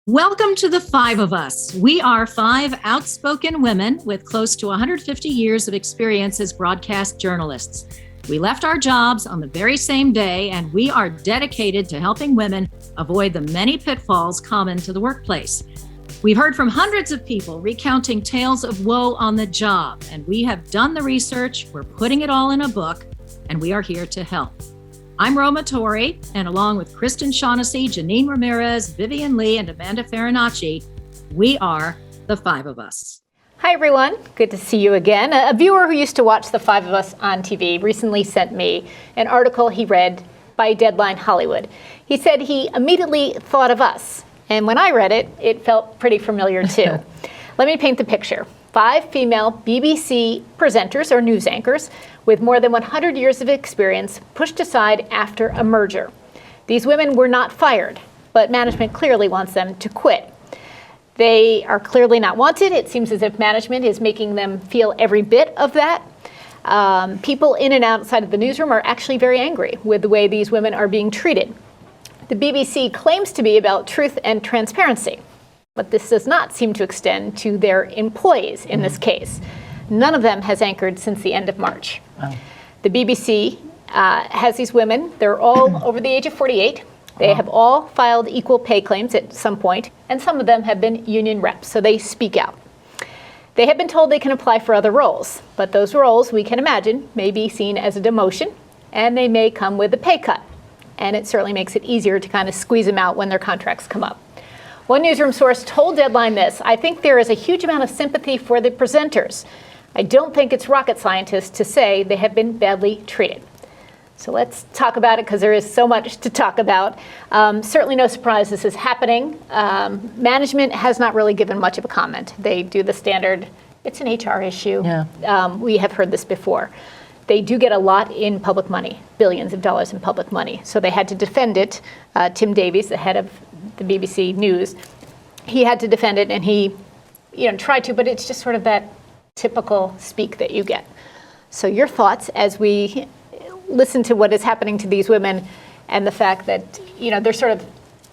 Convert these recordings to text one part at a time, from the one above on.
Welcome to the Five of Us. We are five outspoken women with close to 150 years of experience as broadcast journalists. We left our jobs on the very same day, and we are dedicated to helping women avoid the many pitfalls common to the workplace. We've heard from hundreds of people recounting tales of woe on the job, and we have done the research, we're putting it all in a book, and we are here to help. I'm Roma Torrey, and along with Kristen Shaughnessy, Janine Ramirez, Vivian Lee, and Amanda Farinacci, we are the Five of Us. Hi, everyone. Good to see you again. A viewer who used to watch the Five of Us on TV recently sent me an article he read by Deadline Hollywood. He said he immediately thought of us, and when I read it, it felt pretty familiar too. Let me paint the picture. Five female BBC presenters or news anchors with more than 100 years of experience pushed aside after a merger. These women were not fired, but management clearly wants them to quit. They are clearly not wanted. It seems as if management is making them feel every bit of that. People in and outside of the newsroom are actually very angry with the way these women are being treated. The BBC claims to be about truth and transparency, but this does not seem to extend to their employees in this case. None of them has anchored since the end of March. Wow. The BBC has these women. They're all over the age of 48. They have all filed equal pay claims at some point, and some of them have been union reps, so they speak out. They have been told they can apply for other roles, but those roles, we can imagine, may be seen as a demotion, and they may come with a pay cut. And it certainly makes it easier to kind of squeeze them out when their contracts come up. One newsroom source told Deadline this: "I think there is a huge amount of sympathy for the presenters. I don't think it's rocket scientist to say they have been badly treated." So let's talk about it, because there is so much to talk about. Certainly no surprise this is happening. Management has not really given much of a comment. They do the standard, it's an HR issue. Yeah. We have heard this before. They do get a lot in public money, billions of dollars in public money. So they had to defend it. Tim Davies, the head of the BBC News, he had to defend it, and he tried to, but it's just sort of that typical speak that you get. So your thoughts as we listen to what is happening to these women and the fact that, they're sort of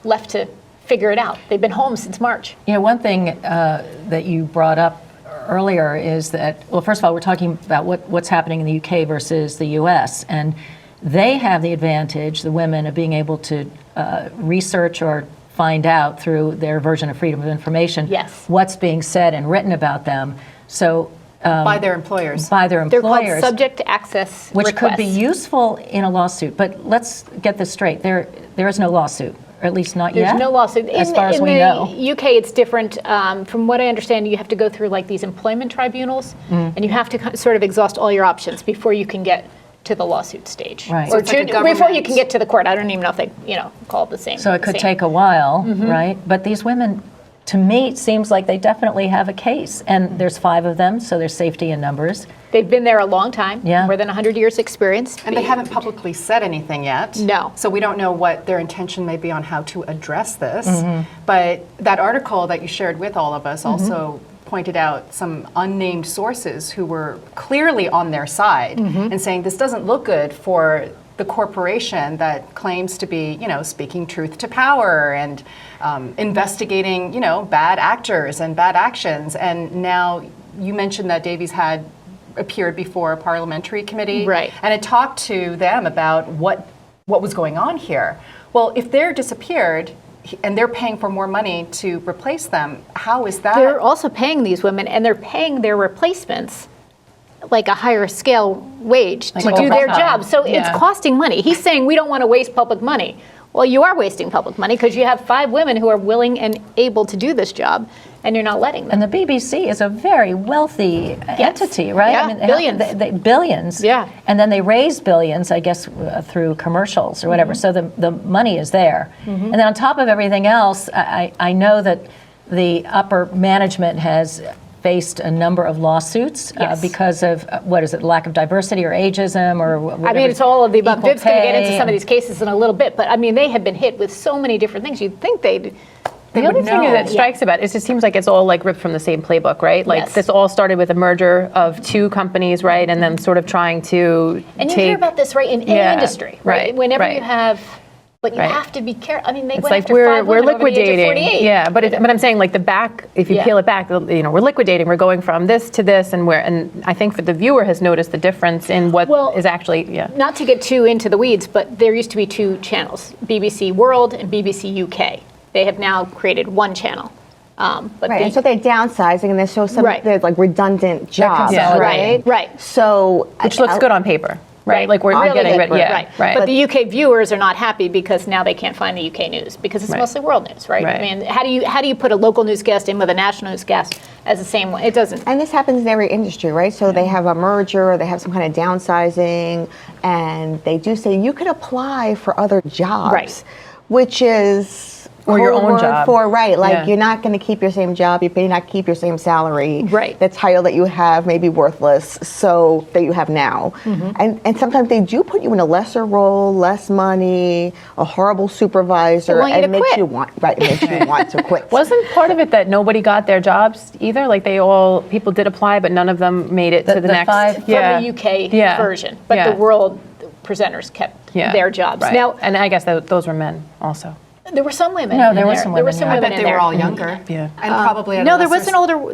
left to figure it out. They've been home since March. One thing that you brought up earlier is that, well, first of all, we're talking about what's happening in the UK versus the US, and they have the advantage, the women, of being able to research or find out through their version of freedom of information what's being said and written about them. So by their employers. They're called subject access which requests. Could be useful in a lawsuit. But let's get this straight. There is no lawsuit, or at least not yet. There's no lawsuit. As far as we know. In the UK, it's different. From what I understand, you have to go through like these employment tribunals, and you have to sort of exhaust all your options before you can get to the lawsuit stage. Right. Or before you can get to the court. I don't even know if they, call it the same. So it could take a while, right? But these women, to me, it seems like they definitely have a case. And there's five of them, so there's safety in numbers. They've been there a long time, more than 100 years experience. And they haven't publicly said anything yet. No. So we don't know what their intention may be on how to address this. But that article that you shared with all of us also pointed out some unnamed sources who were clearly on their side and saying this doesn't look good for the corporation that claims to be, speaking truth to power and investigating, bad actors and bad actions. And now you mentioned that Davies had appeared before a parliamentary committee, right, and had talked to them about what was going on here. Well, if they're disappeared and they're paying for more money to replace them, how is that? They're also paying these women, and they're paying their replacements like a higher scale wage to do their job. So it's costing money. He's saying we don't want to waste public money. Well, you are wasting public money because you have five women who are willing and able to do this job, and you're not letting them. And the BBC is a very wealthy entity, right? Yeah, billions. Billions. Yeah. And then they raise billions, I guess, through commercials or whatever. So the money is there. And then on top of everything else, I know that the upper management has faced a number of lawsuits because of, lack of diversity or ageism or whatever. I mean, it's all of the above. Viv's going to get into some of these cases in a little bit, but I mean, they have been hit with so many different things. You'd think they'd The other thing that strikes about it seems like it's all like ripped from the same playbook, right? Like this all started with a merger of two companies, right? And then sort of trying to you hear about this, right, in any industry, right? Whenever you have But you Right. have to be careful. I mean, they It's went like after we're 5 women over the age of liquidating. 48. Yeah, but I'm saying like the back. If you Yeah. peel it back, we're liquidating. We're going from this to this, and I think that the viewer has noticed the difference in what Well, is actually. Yeah. Not to get too into the weeds, but there used to be 2 channels, BBC World and BBC UK. They have now created 1 channel. But Right, and so they're downsizing, and there's some Right. there's like redundant jobs, consolidating. right? Right. So Which looks good on paper, right? Like we're Really getting good, rid. Yeah, right. But the UK viewers are not happy because now they can't find the UK news because it's Right. mostly world news, right? Right. I mean, how do you put a local newscast in with a national newscast as the same one? It doesn't. And this happens in every industry, right? So they have a merger, or they have some kind of downsizing, and they do say you could apply for other jobs, Right. which is Or your code own word job. for right. Like Yeah. you're not going to keep your same job, you may not keep your same salary. Right. The title that you have may be worthless, so that you have now. And sometimes they do put you in a lesser role, less money, a horrible supervisor, They want you and to it makes quit. you want it makes you want to quit. Wasn't part of it that nobody got their jobs either? Like people did apply, but none of them made it to the the next. 5 From the UK Yeah. version, but Yeah. the world presenters kept Yeah. their jobs. Right. Now, and I guess those were men also. there were some women. No, in there were there. some There were women, some yeah. I women bet in they there. were all younger. Yeah. And probably at a No, there lesser was an older.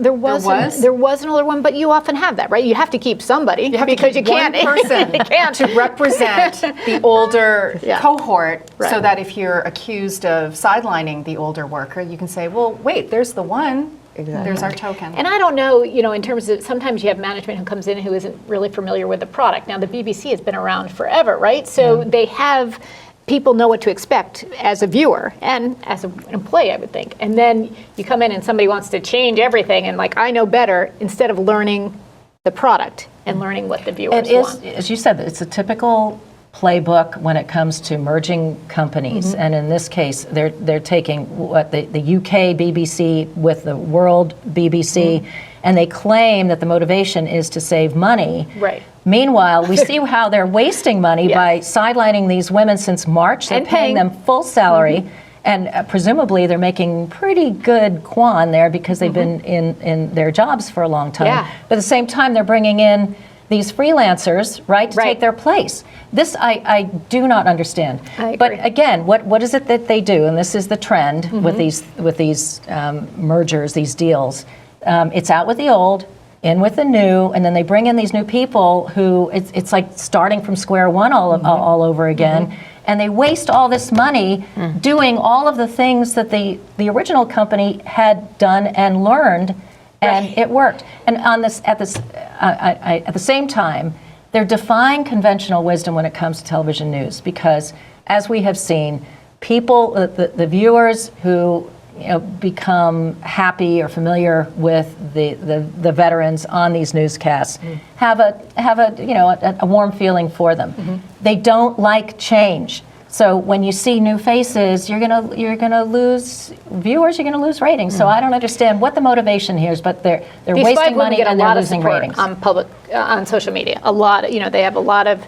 There was an older one, but you often have that, right? You have to keep somebody You have because to you keep can't. one person you can't. to represent the older Yeah. cohort, so Right. that if you're accused of sidelining the older worker, you can say, "Well, wait, there's the one. Exactly. There's our token." And I don't know, in terms of sometimes you have management who comes in who isn't really familiar with the product. Now the BBC has been around forever, right? So they have people know what to expect as a viewer and as an employee, I would think. And then you come in and somebody wants to change everything and like I know better instead of learning the product and learning what the viewers It is, want. as you said, it's a typical playbook when it comes to merging companies. And in this case, they're taking what the UK BBC with the world BBC, and they claim that the motivation is to save money. Right. Meanwhile, we see how they're wasting money Yes. by sidelining these women since March. They're And paying paying- them full salary. And presumably they're making pretty good quan there because they've been in their jobs for a long time. Yeah. But at the same time, they're bringing in these freelancers, right, to Right. take their place. This I do not understand. I But agree. again, what is it that they do? And this is the trend with these mergers, these deals. It's out with the old, in with the new, and then they bring in these new people who it's like starting from square one all over again. And they waste all this money doing all of the things that the original company had done and learned, and it worked. And on this at the same time, they're defying conventional wisdom when it comes to television news because, as we have seen, people, the viewers who become happy or familiar with the veterans on these newscasts have a warm feeling for them. They don't like change. So when you see new faces, you're gonna lose viewers. You're gonna lose ratings. So I don't understand what the motivation here is, but they're These wasting 5 women money get a and they're lot of losing support ratings. on social media. A lot, they have a lot of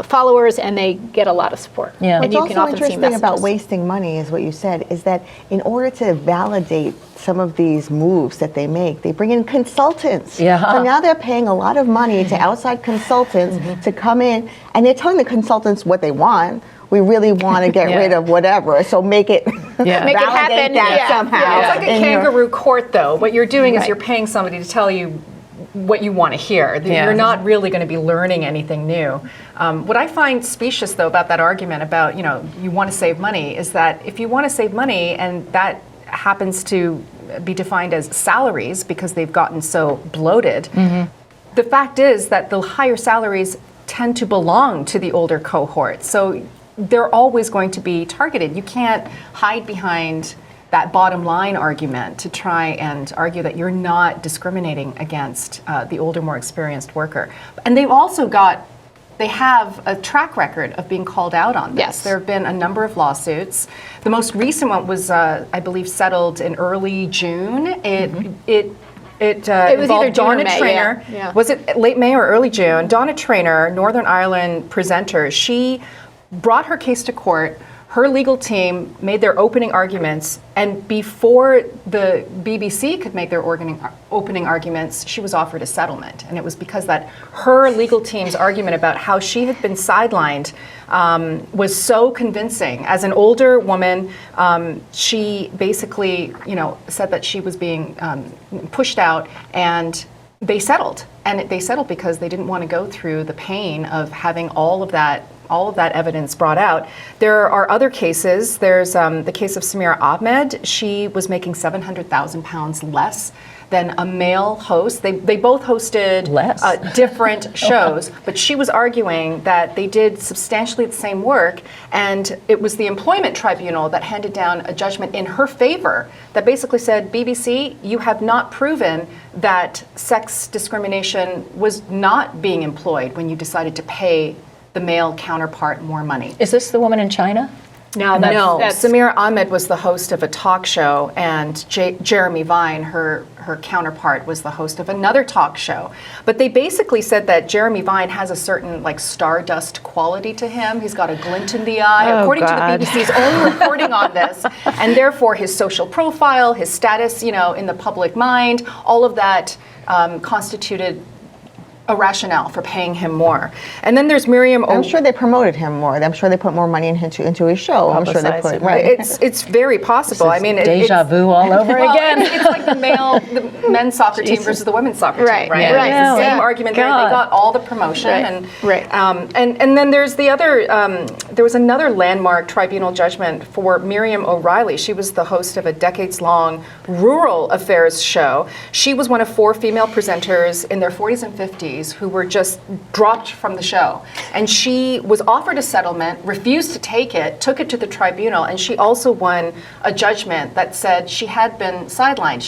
followers and they get a lot of support. Yeah. And What's you also can often see interesting about messages. wasting money is what you said, is that in order to validate some of these moves that they make, they bring in consultants. Yeah. So now they're paying a lot of money to outside consultants to come in, and they're telling the consultants what they want. We really want to get Yeah. rid of whatever, so make it Yeah. Make it validate happen. that Yeah. somehow. Yeah. It's like a in your- kangaroo court, though. What you're doing is Right. you're paying somebody to tell you what you want to hear. Yeah. You're not really going to be learning anything new. What I find specious, though, about that argument about, you want to save money is that if you want to save money and that happens to be defined as salaries because they've gotten so bloated, the fact is that the higher salaries tend to belong to the older cohort. So they're always going to be targeted. You can't hide behind that bottom line argument to try and argue that you're not discriminating against the older, more experienced worker. And they have a track record of being called out on this. Yes. There have been a number of lawsuits. The most recent one was, I believe, settled in early June. It was either involved June or Donna May, Traynor. yeah. Yeah. Was it late May or early June? Donna Traynor, Northern Ireland presenter, she brought her case to court. her legal team made their opening arguments, and before the BBC could make their opening arguments, she was offered a settlement. And it was because that her legal team's argument about how she had been sidelined was so convincing. As an older woman, she basically, said that she was being pushed out, and they settled. And they settled because they didn't want to go through the pain of having all of that evidence brought out. There are other cases. There's the case of Samira Ahmed. She was making £700,000 less than a male host. They both hosted different shows, but she was arguing that they did substantially the same work, and it was the employment tribunal that handed down a judgment in her favor that basically said, BBC, you have not proven that sex discrimination was not being employed when you decided to pay the male counterpart more money. Is this the woman in China? No, Samira Ahmed was the host of a talk show, and Jeremy Vine, her counterpart, was the host of another talk show. But they basically said that Jeremy Vine has a certain stardust quality to him. He's got a glint in the eye, according to the BBC's own reporting on this, and therefore his social profile, his status, in the public mind, all of that constituted a rationale for paying him more. And then there's Miriam I'm sure they promoted him more. I'm sure they put more money into his show. I'm sure they put It's very possible. I mean, deja vu all over again. It's like the men's soccer team versus the women's soccer team, right? Yeah. Right. Yeah. It's the same argument there. They got all the promotion, and then there's the other. There was another landmark tribunal judgment for Miriam O'Reilly. She was the host of a decades-long rural affairs show. She was one of 4 female presenters in their 40s and 50s who were just dropped from the show. And she was offered a settlement, refused to take it, took it to the tribunal, and she also won a judgment that said she had been sidelined.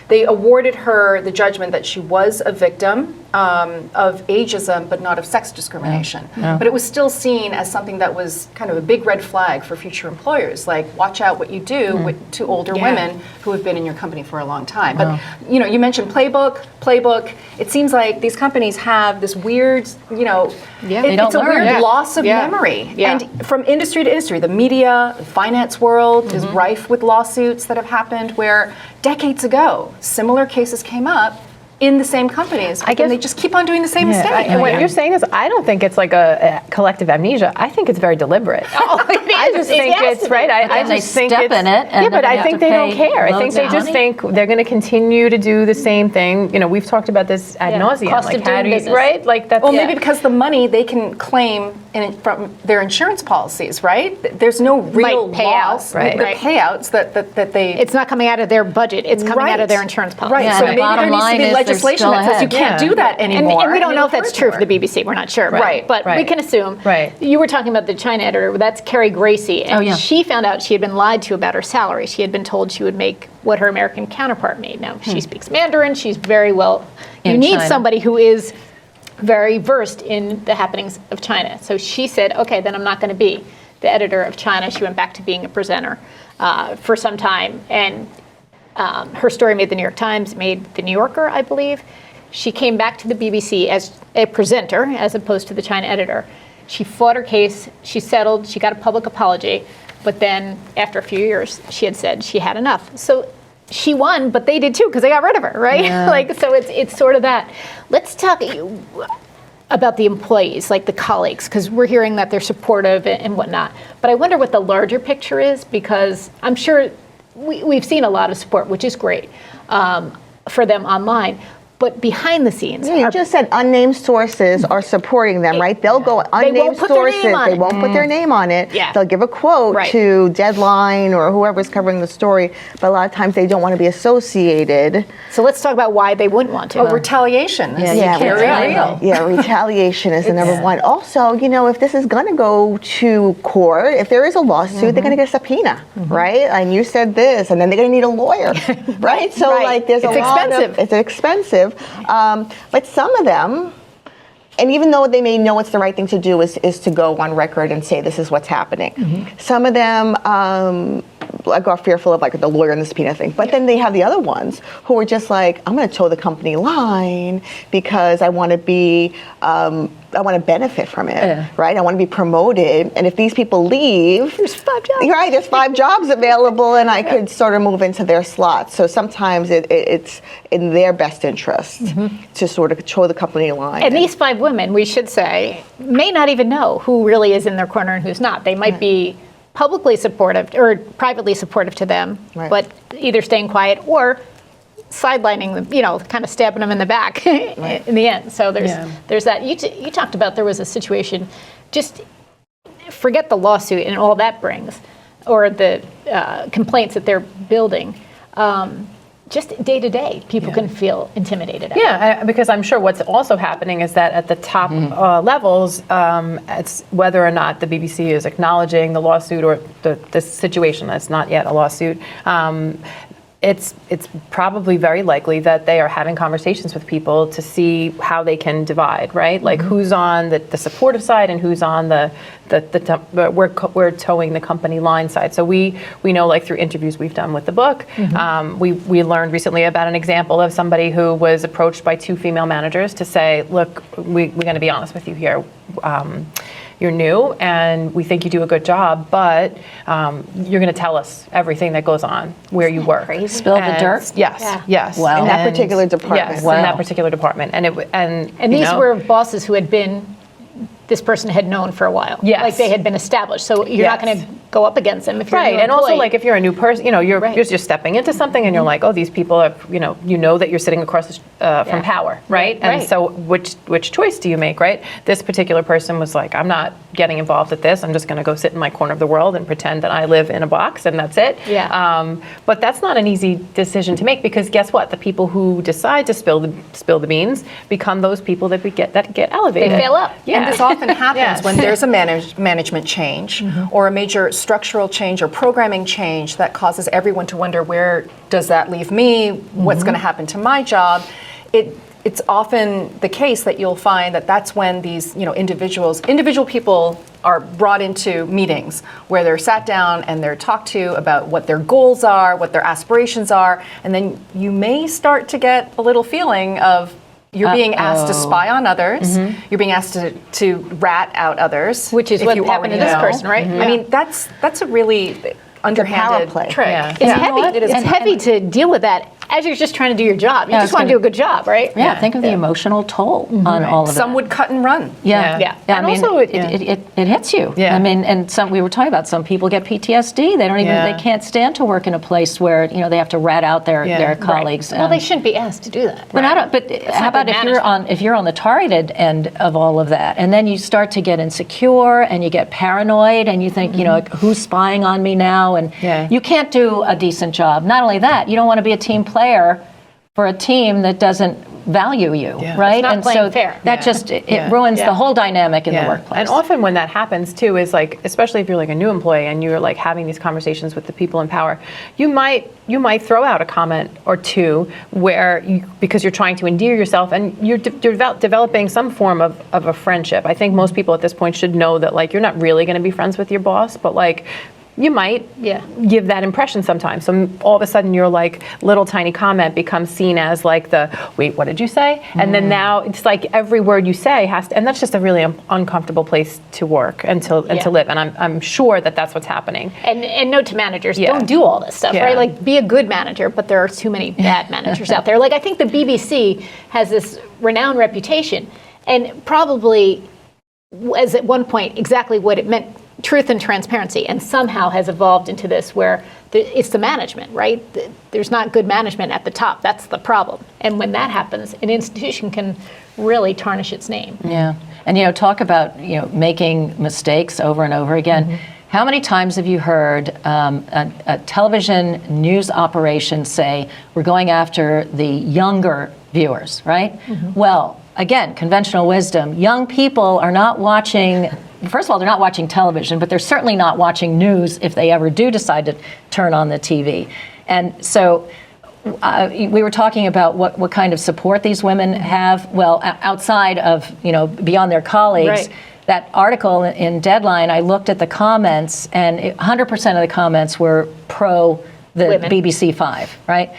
They awarded her the judgment that she was a victim of ageism, but not of sex discrimination. But it was still seen as something that was kind of a big red flag for future employers, like watch out what you do to older women who have been in your company for a long time. But you mentioned Playbook. It seems like these companies have this weird, it's a weird loss of memory. And from industry to industry, the media, the finance world is rife with lawsuits that have happened where decades ago, similar cases came up in the same companies, but then they just keep on doing the same mistake. What you're saying is, I don't think it's like a collective amnesia. I think it's very deliberate. I just think it's right. I just think step in it. And but I think they don't care. I think they just think they're going to continue to do the same thing. We've talked about this ad nauseum. Cost of doing business. Right? Like that's maybe because the money they can claim from their insurance policies, right? There's no real payouts, right? The payouts that they. It's not coming out of their budget. It's coming out of their insurance policy. Right. So maybe there needs to be legislation that says you can't do that anymore. And we don't know if that's true for the BBC. We're not sure. But we can assume. Right. You were talking about the China editor. That's Carrie Gracie. And she found out she had been lied to about her salary. She had been told she would make what her American counterpart made. Now, she speaks Mandarin. She's very well. You need somebody who is very versed in the happenings of China. So she said, okay, then I'm not going to be the editor of China. She went back to being a presenter for some time. And her story made the New York Times, made the New Yorker, I believe. She came back to the BBC as a presenter, as opposed to the China editor. She fought her case, she settled, she got a public apology, but then after a few years, she had said she had enough. So she won, but they did too, because they got rid of her, right? Yeah. So it's sort of that. Let's talk about the employees, like the colleagues, because we're hearing that they're supportive and whatnot. But I wonder what the larger picture is, because I'm sure we've seen a lot of support, which is great for them online. But behind the scenes, you just said unnamed sources are supporting them, right? They'll go unnamed sources. They won't put their name on it. Yeah. They'll give a quote to Deadline or whoever's covering the story, but a lot of times they don't want to be associated. So let's talk about why they wouldn't want to. Retaliation. Retaliation is the number one. Also, if this is going to go to court, if there is a lawsuit, they're going to get a subpoena, right? And you said this, and then they're going to need a lawyer, right? So there's a lot of it's expensive. But some of them, and even though they may know it's the right thing to do, is to go on record and say this is what's happening. Some of them like are fearful of like the lawyer and the subpoena thing. But then they have the other ones who are just like, I'm going to toe the company line because I want to be, I want to benefit from it, right? I want to be promoted. And if these people leave, There's 5 jobs. right, there's 5 jobs available, and I could sort of move into their slots. So sometimes it's in their best interest to sort of toe the company line. And these 5 women, we should say, may not even know who really is in their corner and who's not. They might be publicly supportive or privately supportive to them, but either staying quiet or sidelining them, kind of stabbing them in the back in the end. So there's that. You talked about there was a situation, just forget the lawsuit and all that brings, or the complaints that they're building. Just day to day, people can feel intimidated. Because I'm sure what's also happening is that at the top levels, it's whether or not the BBC is acknowledging the lawsuit or the situation that's not yet a lawsuit. It's probably very likely that they are having conversations with people to see how they can divide, right? Like who's on the supportive side and who's on we're towing the company line side. So we know, like through interviews we've done with the book, we learned recently about an example of somebody who was approached by 2 female managers to say, look, we're going to be honest with you here. You're new and we think you do a good job, but you're going to tell us everything that goes on where you work. Spill the dirt? Yes. Wow. in that particular department. Yes, in that particular department. And these were bosses who had been, this person had known for a while. Yes. Like they had been established. So you're not going to go up against them if you're a new and also employee. like if you're a new person, you're just stepping into something and you're like, oh, these people have, you know that you're sitting across from power, right? And so which choice do you make, right? This particular person was like, I'm not getting involved with this. I'm just going to go sit in my corner of the world and pretend that I live in a box and that's it. But that's not an easy decision to make because guess what? The people who decide to spill the beans become those people that get elevated. They fail up. And this often happens when there's a management change or a major structural change or programming change that causes everyone to wonder, where does that leave me? What's going to happen to my job? It's often the case that you'll find that that's when these individual people are brought into meetings where they're sat down and they're talked to about what their goals are, what their aspirations are, and then you may start to get a little feeling of you're being asked to spy on others. You're being asked to rat out others, which is what happened to this person, right? I mean, that's a really underhanded play. trick. It's heavy. It's heavy to deal with that as you're just trying to do your job. You just want to do a good job, right? Think of the emotional toll on all of that. Some would cut and run. Yeah. I mean, also it hits you. I mean, and we were talking about some people get PTSD. They don't even they can't stand to work in a place where they have to rat out their colleagues. Well, they shouldn't be asked to do that. But how about if you're on the targeted end of all of that, and then you start to get insecure and you get paranoid and you think, like, who's spying on me now? And you can't do a decent job. Not only that, you don't want to be a team player for a team that doesn't value you, right? It's not and playing so fair. that just it ruins the whole dynamic in the workplace. And often when that happens too is like, especially if you're like a new employee and you're like having these conversations with the people in power, you might throw out a comment or two where because you're trying to endear yourself and you're developing some form of a friendship. I think most people at this point should know that like you're not really going to be friends with your boss, but like you might give that impression sometimes. So all of a sudden your like little tiny comment becomes seen as like wait, what did you say? And then now it's like every word you say has to, and that's just a really uncomfortable place to work and to live. And I'm sure that that's what's happening. And note to managers, don't do all this stuff, right? Like be a good manager, but there are too many bad managers out there. Like I think the BBC has this renowned reputation and probably was at one point exactly what it meant, truth and transparency, and somehow has evolved into this where it's the management, right? There's not good management at the top. That's the problem. And when that happens, an institution can really tarnish its name. Yeah. And, talk about, making mistakes over and over again. How many times have you heard a television news operation say, we're going after the younger viewers, right? Well, again, conventional wisdom, young people are not watching. First of all, they're not watching television, but they're certainly not watching news if they ever do decide to turn on the TV. And so we were talking about what kind of support these women have. Well, outside of, beyond their colleagues, that article in Deadline, I looked at the comments, and 100% of the comments were pro the Women. BBC 5, right?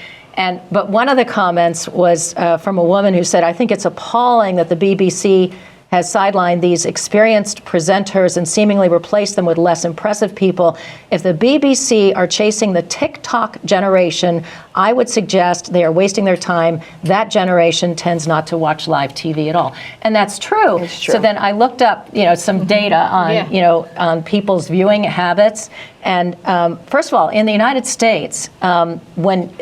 But one of the comments was from a woman who said, I think it's appalling that the BBC has sidelined these experienced presenters and seemingly replaced them with less impressive people. If the BBC are chasing the TikTok generation, I would suggest they are wasting their time. That generation tends not to watch live TV at all. And that's true. It's true. So then I looked up, some data on, on people's viewing habits. And first of all, in the United States, when,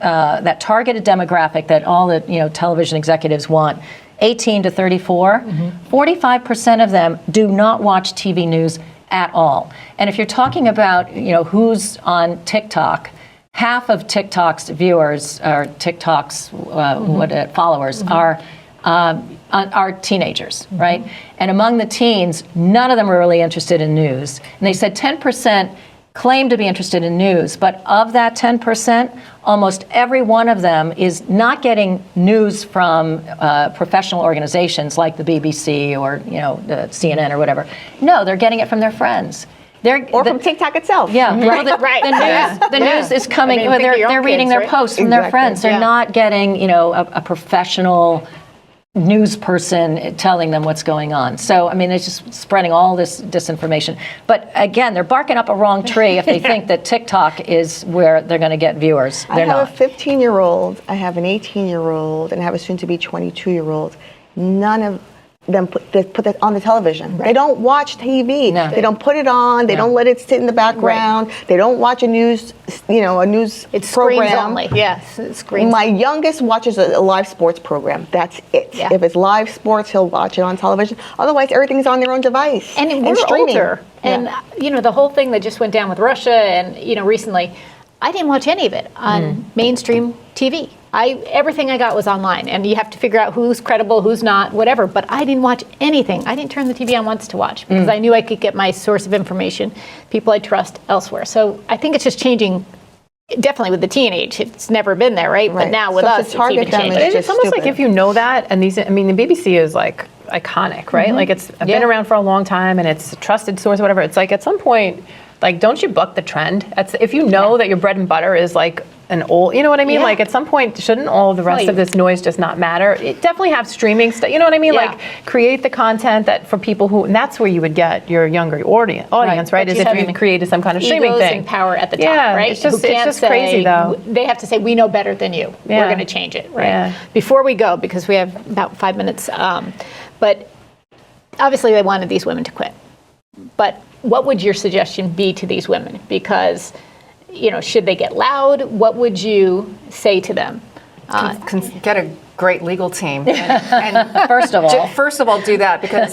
that targeted demographic that all the, television executives want, 18 to 34, 45% of them do not watch TV news at all. And if you're talking about, who's on TikTok, half of TikTok's viewers or TikTok's followers are teenagers, right? And among the teens, none of them are really interested in news. And they said 10% claim to be interested in news, but of that 10%, almost every one of them is not getting news from professional organizations like the BBC or the CNN or whatever. No, they're getting it from their friends. From TikTok itself. Yeah, well, the news is coming. I mean, They're reading their posts from their friends. They're not getting a professional news person telling them what's going on. So, I mean, it's just spreading all this disinformation. But again, they're barking up a wrong tree if they think that TikTok is where they're going to get viewers. They're not. I have a 15-year-old, I have an 18-year-old, and I have a soon-to-be 22-year-old. None of them put that on the television. Right. They don't watch TV. No. They don't put it on. They don't let it sit in the background. They don't watch a news, It's program. screens only. Yes, it's screens. My youngest watches a live sports program. That's it. Yeah. If it's live sports, he'll watch it on television. Otherwise, everything's on their own device. And we're streaming. older. And, the whole thing that just went down with Russia and, recently, I didn't watch any of it on mainstream TV. Everything I got was online, and you have to figure out who's credible, who's not, whatever. But I didn't watch anything. I didn't turn the TV on once to watch because I knew I could get my source of information, people I trust elsewhere. So I think it's just changing. Definitely with the teenage, it's never been there, right? But now with us, it's even changing. It's almost like if you know that, and the BBC is like iconic, right? Like it's been around for a long time, and it's a trusted source, whatever. It's like at some point, like, don't you buck the trend? If you know that your bread and butter is like an old, you know what I mean? Yeah. Like at some point, shouldn't all the rest of this noise just not matter? It definitely have streaming stuff, you know what I mean? Yeah. Like create the content that for people who, and that's where you would get your younger audience, right? Is if you created some kind of streaming egos thing. and power at the top, Yeah, right? it's just- Who can't it's just crazy, say- though. They have to say, we know better than you. Yeah. We're going to change it, right? Yeah. Before we go, because we have about 5 minutes, but obviously they wanted these women to quit. But what would your suggestion be to these women? Because, should they get loud? What would you say to them? Get a great legal team. And First of all, do that because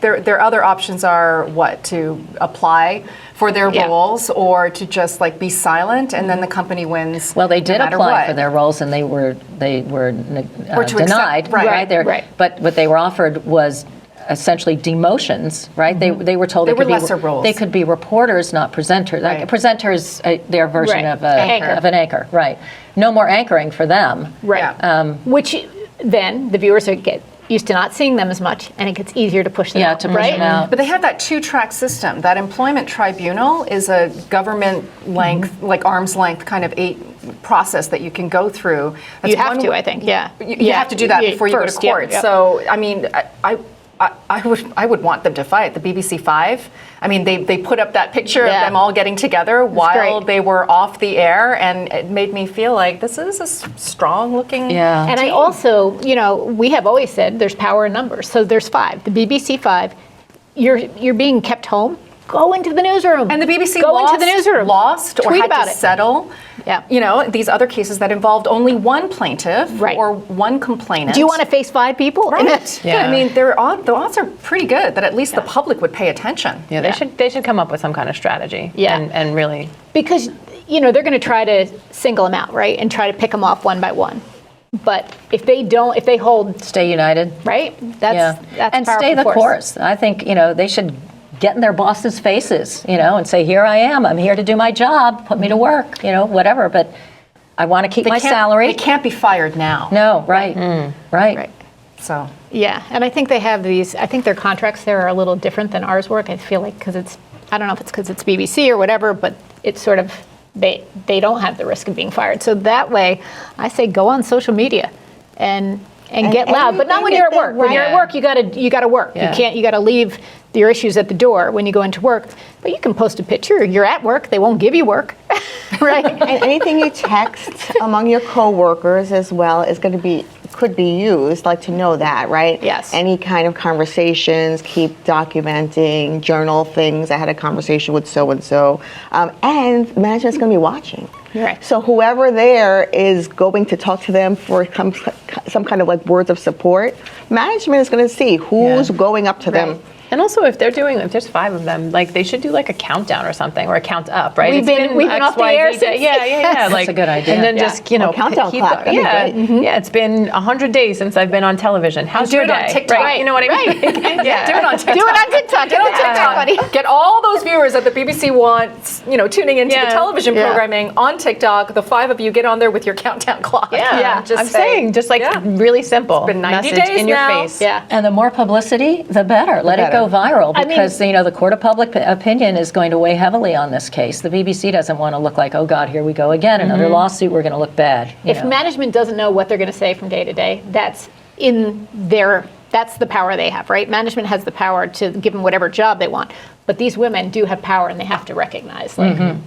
their other options are to apply for their roles or to just be silent, and then the company wins. well, they did no matter apply what. for their roles, and they were to denied. accept- right. Right. But what they were offered was essentially demotions, right? They were told They they could were be lesser roles. They could be reporters, not presenters. Like Right. presenters, their version Right. of Anchor. an anchor, right? No more anchoring for them. Right. Yeah. Which then the viewers get used to not seeing them as much, and it gets easier to push them out, to push right? them out. But they have that two-track system. That employment tribunal is a government length, arm's length kind of process that you can go through. That's You have one to, way- I think, yeah. You have to do that before you go to first, yeah, court. yeah. So, I mean, I would want them to fight. The BBC 5, I mean, they put up that picture of Yeah. them all getting together while great. they were off the air, and it made me feel like this is a strong-looking Yeah. And I also, we have always said there's power in numbers. So there's 5. The BBC 5, you're being kept home. Go into the newsroom. And the BBC go into the newsroom. lost or Tweet had about to it. settle. Yeah. These other cases that involved only one plaintiff Right. or one complainant. Do you want to face 5 people? Right. Yeah. I mean, the odds are pretty good that at least the public would pay attention. Yeah, they should come up with some kind of strategy. Yeah. And really. Because, they're going to try to single them out, right? And try to pick them off one by one. But if they hold, Stay united. right? That's and powerful stay the force. course. I think they should get in their bosses' faces, and say, "Here I am. I'm here to do my job. Put me to work. Whatever." But I want to keep my salary. They can't be fired now. No, right, right. So Yeah, and I think they have these, I think their contracts there are a little different than ours work. I feel like because it's, I don't know if it's because it's BBC or whatever, but it's sort of, they don't have the risk of being fired. So that way, I say go on social media and get loud, but not when you're at work. When you're at work, you gotta work. Yeah. You gotta leave your issues at the door when you go into work. But you can post a picture. You're at work. They won't give you work, right? And anything you text among your coworkers as well is going to could be used, like to know that, right? Yes. Any kind of conversations, keep documenting, journal things. I had a conversation with so-and-so. And management's going to be watching. Right. So whoever there is going to talk to them for some kind of like words of support, management is going to see who's going up to them. And also, if there's 5 of them, like they should do like a countdown or something, or a count up, right? We've been off the air XYZ since- Yeah. That's like, a good idea. And then Yeah. just, you know, countdown keep clock, going. that'd be Yeah, great. yeah. It's been 100 days since I've been on television. How's do your it on day? TikTok. Right? You know what I mean? Yeah. do it on TikTok. Do it on TikTok. Get on TikTok, buddy. Get all those viewers that the BBC wants, tuning into Yeah. the television Yeah. programming on TikTok. The 5 of you get on there with your countdown clock. Yeah. Just I'm say, saying, just like yeah. really simple. been 90 message days in your now. face. Yeah. And the more publicity, the better. Let it go viral, because the court of public opinion is going to weigh heavily on this case. The BBC doesn't want to look like, oh God, here we go again, another lawsuit. We're going to look bad. If management doesn't know what they're going to say from day to day, that's the power they have, right? Management has the power to give them whatever job they want. But these women do have power, and they have to recognize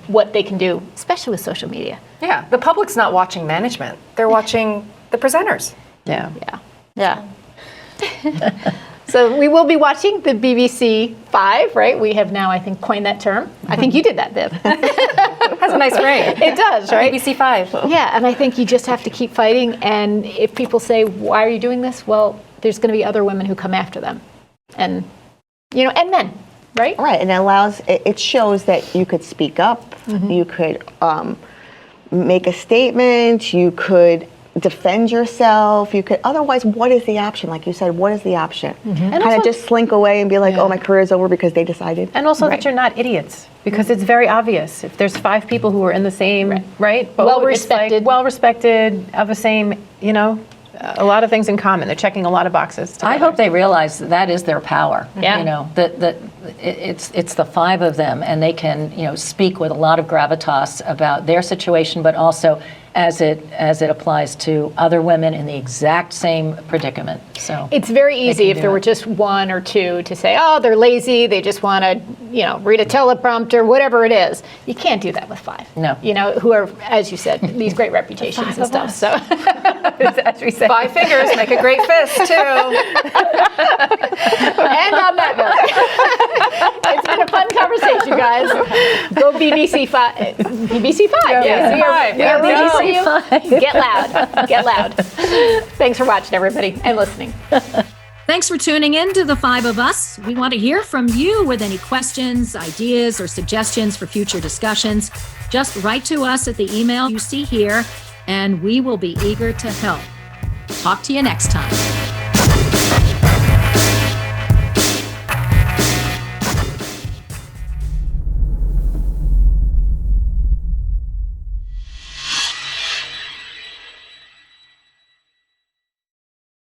what they can do, especially with social media. Yeah, the public's not watching management. They're watching the presenters. Yeah. Yeah. So we will be watching the BBC 5, right? We have now, I think, coined that term. I think you did that, Viv. Has a nice ring. It does, right? BBC 5. Yeah, and I think you just have to keep fighting. And if people say, why are you doing this? Well, there's going to be other women who come after them. And, and men, right? Right, and it shows that you could speak up, you could make a statement, you could defend yourself, you could, otherwise, what is the option? Like you said, what is the option? Kind of just slink away and be like, oh, my career's over because they decided. And also that you're not idiots, because it's very obvious. If there's 5 people who are in the same, right? Boat, Well-respected. it's like well-respected, of the same, a lot of things in common. They're checking a lot of boxes. I hope they realize that is their power. Yeah. That it's the 5 of them, and they can speak with a lot of gravitas about their situation, but also as it applies to other women in the exact same predicament. So It's very easy can if do there it. were just 1 or 2 to say, oh, they're lazy, they just want to, read a teleprompter, whatever it is. You can't do that with 5. No. Who are, as you said, these great reputations and stuff. So, as we say. 5 fingers make a great fist, too. and on that note, it's been a fun conversation, guys. Go BBC 5. BBC 5. Yeah, we are BBC. BBC5. Get loud. Thanks for watching, everybody, and listening. Thanks for tuning in to The 5 of Us. We want to hear from you with any questions, ideas, or suggestions for future discussions. Just write to us at the email you see here, and we will be eager to help. Talk to you next time.